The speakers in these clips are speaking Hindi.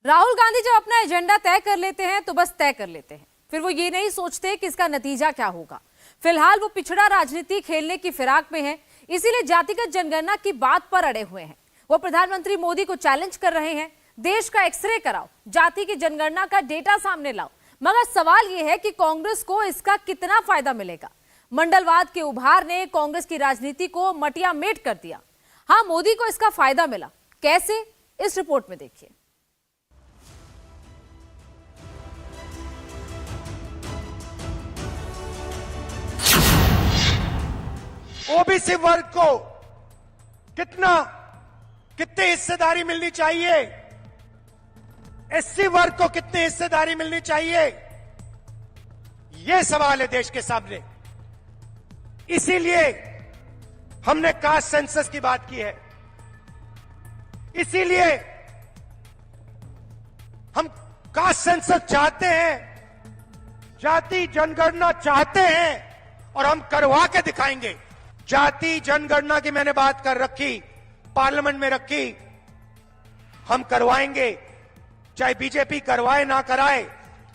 राहुल गांधी जब अपना एजेंडा तय कर लेते हैं तो बस तय कर लेते हैं, फिर वो ये नहीं सोचते कि इसका नतीजा क्या होगा। फिलहाल वो पिछड़ा राजनीति खेलने की फिराक में है, इसीलिए जातिगत जनगणना की बात पर अड़े हुए हैं। वो प्रधानमंत्री मोदी को चैलेंज कर रहे हैं, देश का एक्सरे कराओ, जाति की जनगणना का डेटा सामने लाओ। मगर सवाल यह है कि कांग्रेस को इसका कितना फायदा मिलेगा। मंडलवाद के उभार ने कांग्रेस की राजनीति को मटिया मेट कर दिया। हाँ, मोदी को इसका फायदा मिला, कैसे, इस रिपोर्ट में देखिए। ओबीसी वर्ग को कितनी हिस्सेदारी मिलनी चाहिए, एससी वर्ग को कितनी हिस्सेदारी मिलनी चाहिए, यह सवाल है देश के सामने। इसीलिए हमने कास्ट सेंसस की बात की है, इसीलिए हम कास्ट सेंसस चाहते हैं, जाति जनगणना चाहते हैं और हम करवा के दिखाएंगे। जाति जनगणना की मैंने बात कर रखी, पार्लियामेंट में रखी, हम करवाएंगे। चाहे बीजेपी करवाए ना कराए,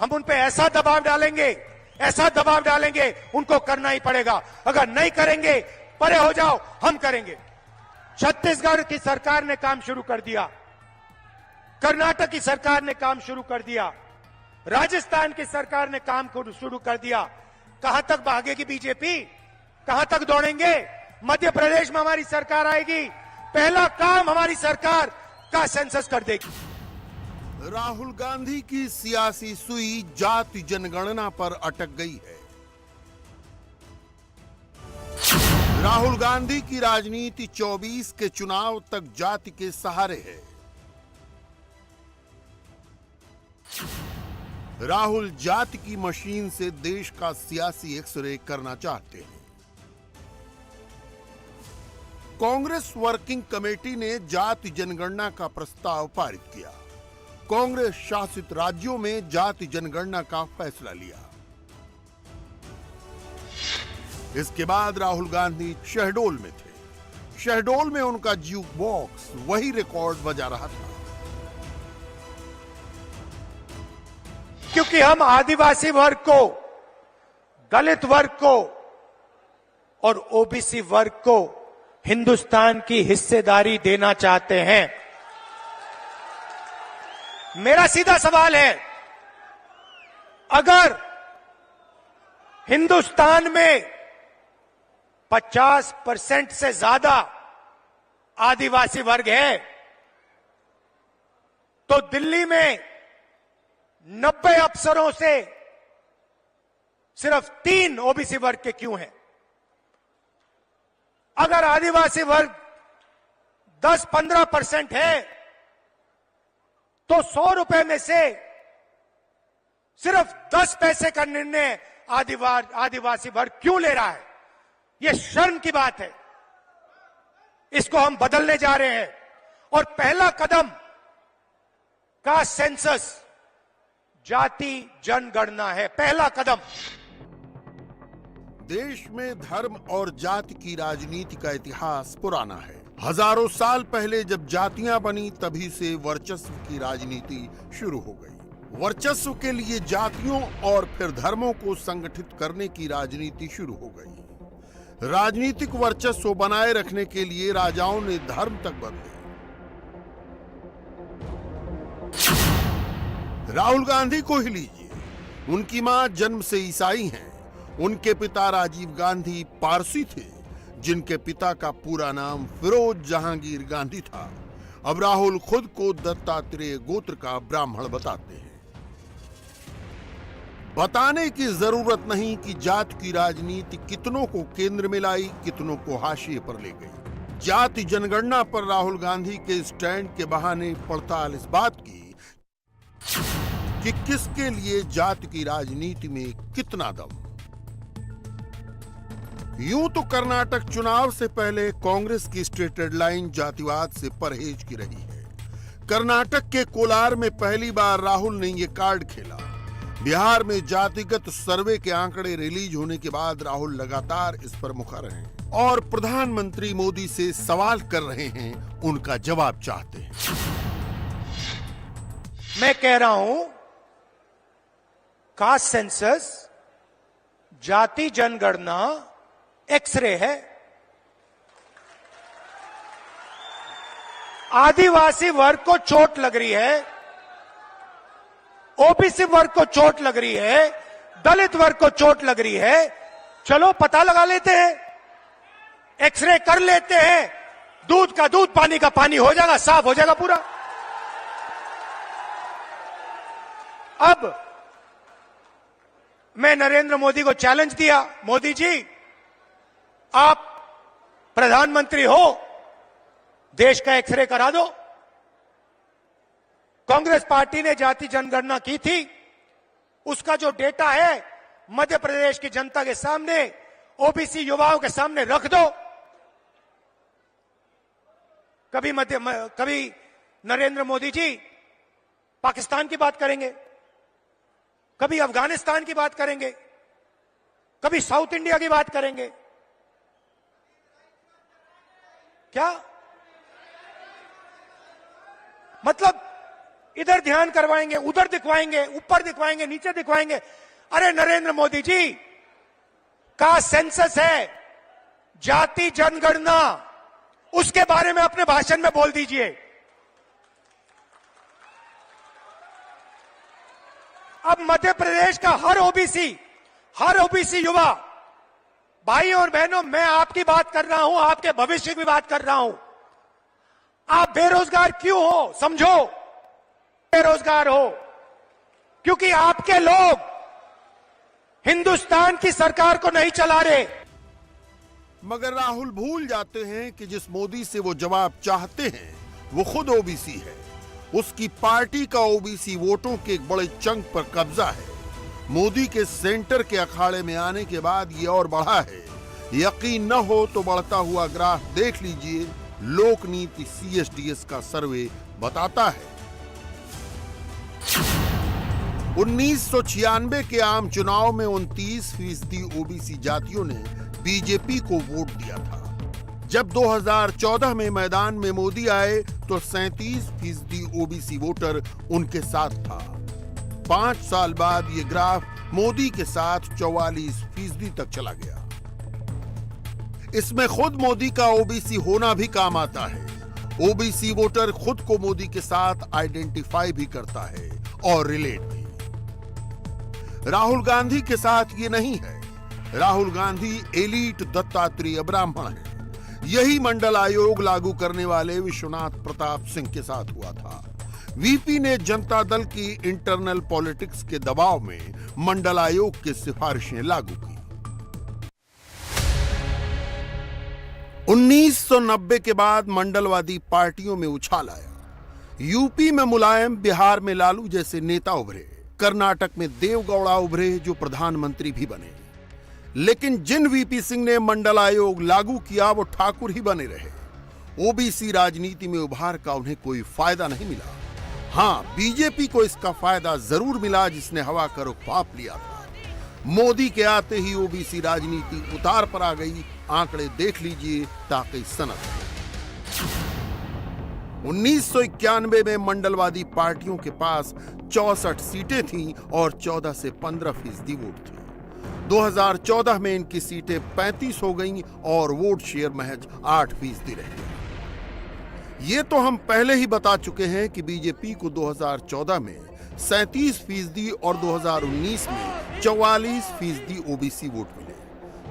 हम उन पे ऐसा दबाव डालेंगे, उनको करना ही पड़ेगा। अगर नहीं करेंगे, परे हो जाओ, हम करेंगे। छत्तीसगढ़ की सरकार ने काम शुरू कर दिया, कर्नाटक की सरकार ने काम शुरू कर दिया, राजस्थान की सरकार ने काम शुरू कर दिया। कहां तक भागेगी बीजेपी, कहां तक दौड़ेंगे? मध्य प्रदेश में हमारी सरकार आएगी, पहला काम हमारी सरकार का सेंसस कर देगी। राहुल गांधी की सियासी सुई जाति जनगणना पर अटक गई है। राहुल गांधी की राजनीति 24 के चुनाव तक जाति के सहारे है। राहुल जाति की मशीन से देश का सियासी एक्सरे करना चाहते हैं। कांग्रेस वर्किंग कमेटी ने जाति जनगणना का प्रस्ताव पारित किया। कांग्रेस शासित राज्यों में जाति जनगणना का फैसला लिया। इसके बाद राहुल गांधी शहडोल में थे। शहडोल में उनका ज्यूक बॉक्स वही रिकॉर्ड बजा रहा था। क्योंकि हम आदिवासी वर्ग को, दलित वर्ग को और ओबीसी वर्ग को हिंदुस्तान की हिस्सेदारी देना चाहते हैं। मेरा सीधा सवाल है, अगर हिंदुस्तान में 50% से ज्यादा आदिवासी वर्ग है, तो दिल्ली में 90 अफसरों से सिर्फ 3 ओबीसी वर्ग के क्यों हैं? अगर आदिवासी वर्ग 10-15% है, तो 100 रुपए में से सिर्फ 10 पैसे का निर्णय आदिवासी वर्ग क्यों ले रहा है? यह शर्म की बात है। इसको हम बदलने जा रहे हैं और पहला कदम कास्ट सेंसस, जाति जनगणना है, पहला कदम। देश में धर्म और जाति की राजनीति का इतिहास पुराना है। हजारों साल पहले जब जातियां बनी, तभी से वर्चस्व की राजनीति शुरू हो गई। वर्चस्व के लिए जातियों और फिर धर्मों को संगठित करने की राजनीति शुरू हो गई। राजनीतिक वर्चस्व बनाए रखने के लिए राजाओं ने धर्म तक बदले। राहुल गांधी को ही लीजिए, उनकी मां जन्म से ईसाई हैं। उनके पिता राजीव गांधी पारसी थे, जिनके पिता का पूरा नाम फिरोज जहांगीर गांधी था। अब राहुल खुद को दत्तात्रेय गोत्र का ब्राह्मण बताते हैं। बताने की जरूरत नहीं कि जाति की राजनीति कितनों को केंद्र में लाई, कितनों को हाशिए पर ले गई। जाति जनगणना पर राहुल गांधी के स्टैंड के बहाने पड़ताल इस बात की कि किसके लिए जाति की राजनीति में कितना दम। यूं तो कर्नाटक चुनाव से पहले कांग्रेस की स्टेटेड लाइन जातिवाद से परहेज की रही है। कर्नाटक के कोलार में पहली बार राहुल ने ये कार्ड खेला। बिहार में जातिगत सर्वे के आंकड़े रिलीज होने के बाद राहुल लगातार इस पर मुखर हैं और प्रधानमंत्री मोदी से सवाल कर रहे हैं, उनका जवाब चाहते हैं। मैं कह रहा हूं कास्ट सेंसस, जाति जनगणना एक्सरे है। आदिवासी वर्ग को चोट लग रही है, ओबीसी वर्ग को चोट लग रही है, दलित वर्ग को चोट लग रही है। चलो पता लगा लेते हैं, एक्सरे कर लेते हैं, दूध का दूध पानी का पानी हो जाएगा, साफ हो जाएगा पूरा। अब मैं नरेंद्र मोदी को चैलेंज दिया, मोदी जी आप प्रधानमंत्री हो, देश का एक्सरे करा दो। कांग्रेस पार्टी ने जाति जनगणना की थी, उसका जो डेटा है मध्य प्रदेश की जनता के सामने, ओबीसी युवाओं के सामने रख दो। कभी नरेंद्र मोदी जी पाकिस्तान की बात करेंगे, कभी अफगानिस्तान की बात करेंगे, कभी साउथ इंडिया की बात करेंगे। क्या मतलब इधर ध्यान करवाएंगे, उधर दिखवाएंगे, ऊपर दिखवाएंगे, नीचे दिखवाएंगे। अरे नरेंद्र मोदी जी का सेंसस है, जाति जनगणना, उसके बारे में अपने भाषण में बोल दीजिए। अब मध्य प्रदेश का हर ओबीसी युवा, भाई और बहनों, मैं आपकी बात कर रहा हूं, आपके भविष्य की बात कर रहा हूं। आप बेरोजगार क्यों हो? समझो, बेरोजगार हो क्योंकि आपके लोग हिंदुस्तान की सरकार को नहीं चला रहे। मगर राहुल भूल जाते हैं कि जिस मोदी से वो जवाब चाहते हैं वो खुद ओबीसी है। उसकी पार्टी का ओबीसी वोटों के एक बड़े चंक पर कब्जा है। मोदी के सेंटर के अखाड़े में आने के बाद ये और बढ़ा है। यकीन न हो तो बढ़ता हुआ ग्राफ देख लीजिए, लोकनीति CSDS का सर्वे बताता है। 1996 के आम चुनाव में 29% ओबीसी जातियों ने बीजेपी को वोट दिया था। जब 2014 में मैदान में मोदी आए तो 37% ओबीसी वोटर उनके साथ था। 5 साल बाद ये ग्राफ मोदी के साथ 44% तक चला गया। इसमें खुद मोदी का ओबीसी होना भी काम आता है। ओबीसी वोटर खुद को मोदी के साथ आइडेंटिफाई भी करता है और रिलेट भी। राहुल गांधी के साथ ये नहीं है। राहुल गांधी एलीट दत्तात्रेय ब्राह्मण है। यही मंडल आयोग लागू करने वाले विश्वनाथ प्रताप सिंह के साथ हुआ था। वीपी ने जनता दल की इंटरनल पॉलिटिक्स के दबाव में मंडल आयोग की सिफारिशें लागू की। 1990 के बाद मंडलवादी पार्टियों में उछाल आया। यूपी में मुलायम, बिहार में लालू जैसे नेता उभरे, कर्नाटक में देवगौड़ा उभरे जो प्रधानमंत्री भी बने। लेकिन जिन वीपी सिंह ने मंडल आयोग लागू किया वो ठाकुर ही बने रहे। ओबीसी राजनीति में उभार का उन्हें कोई फायदा नहीं मिला। हां, बीजेपी को इसका फायदा जरूर मिला जिसने हवा का रुख पाप लिया था। मोदी के आते ही ओबीसी राजनीति उतार पर आ गई। आंकड़े देख लीजिए ताकि सनद। 1991 में मंडलवादी पार्टियों के पास 64 सीटें थीं और 14 से 15% वोट थे। 2014 में इनकी सीटें 35 हो गईं और वोट शेयर महज 8% रह गया। ये तो हम पहले ही बता चुके हैं कि बीजेपी को 2014 में 37% और 2019 में 44% ओबीसी वोट मिले।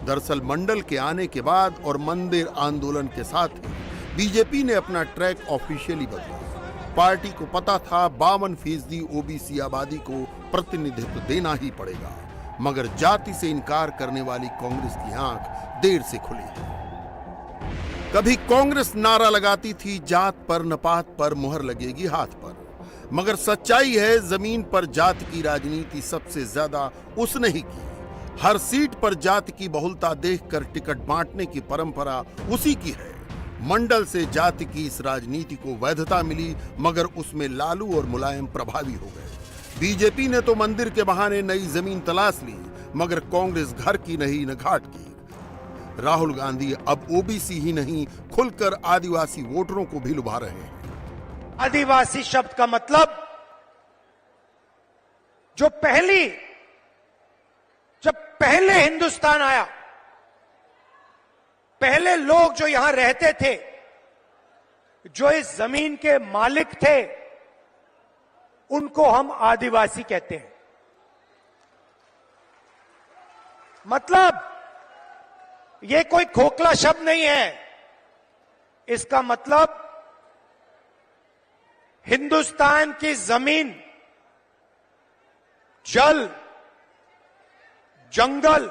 दरअसल मंडल के आने के बाद और मंदिर आंदोलन के साथ ही बीजेपी ने अपना ट्रैक ऑफिशियली बदला। पार्टी को पता था 52% ओबीसी आबादी को प्रतिनिधित्व देना ही पड़ेगा, मगर जाति से इनकार करने वाली कांग्रेस की आंख देर से खुली है। कभी कांग्रेस नारा लगाती थी जात पर नपात पर मुहर लगेगी हाथ पर, मगर सच्चाई है जमीन पर जाति की राजनीति सबसे ज्यादा उसने ही की। हर सीट पर जाति की बहुलता देखकर टिकट बांटने की परंपरा उसी की है। मंडल से जाति की इस राजनीति को वैधता मिली, मगर उसमें लालू और मुलायम प्रभावी हो गए। बीजेपी ने तो मंदिर के बहाने नई जमीन तलाश ली, मगर कांग्रेस घर की नहीं न घाट की। राहुल गांधी अब ओबीसी ही नहीं, खुलकर आदिवासी वोटरों को भी लुभा रहे हैं। आदिवासी शब्द का मतलब जब पहले हिंदुस्तान आया, पहले लोग जो यहां रहते थे, जो इस जमीन के मालिक थे, उनको हम आदिवासी कहते हैं। मतलब ये कोई खोखला शब्द नहीं है। इसका मतलब हिंदुस्तान की जमीन, जल, जंगल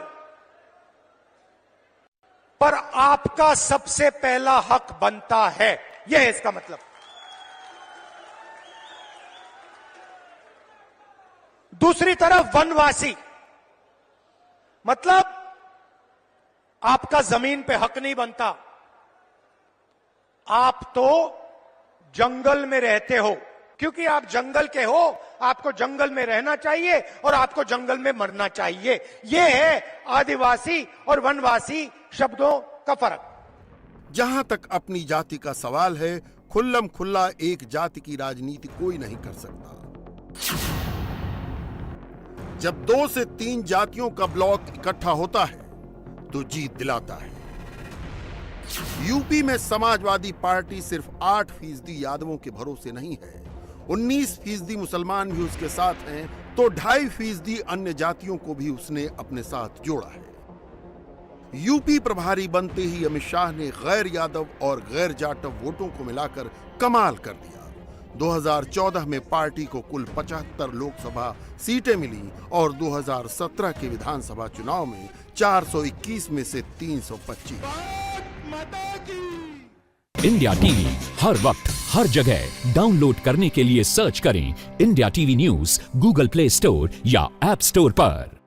पर आपका सबसे पहला हक बनता है। यह है इसका मतलब। दूसरी तरफ वनवासी, मतलब आपका जमीन पे हक नहीं बनता। आप तो जंगल में रहते हो, क्योंकि आप जंगल के हो, आपको जंगल में रहना चाहिए और आपको जंगल में मरना चाहिए। यह है आदिवासी और वनवासी शब्दों का फर्क। जहां तक अपनी जाति का सवाल है, खुल्लम खुल्ला एक जाति की राजनीति कोई नहीं कर सकता। जब 2 से 3 जातियों का ब्लॉक इकट्ठा होता है तो जीत दिलाता है। यूपी में समाजवादी पार्टी सिर्फ 8% यादवों के भरोसे नहीं है, 19% मुसलमान भी उसके साथ हैं, तो 2.5% अन्य जातियों को भी उसने अपने साथ जोड़ा है। यूपी प्रभारी बनते ही अमित शाह ने गैर यादव और गैर जाटव वोटों को मिलाकर कमाल कर दिया। 2014 में पार्टी को कुल 75 लोकसभा सीटें मिली और 2017 के विधानसभा चुनाव में 421 में से 325। इंडिया टीवी हर वक्त हर जगह डाउनलोड करने के लिए सर्च करें India TV news Google play store या ऐप स्टोर पर।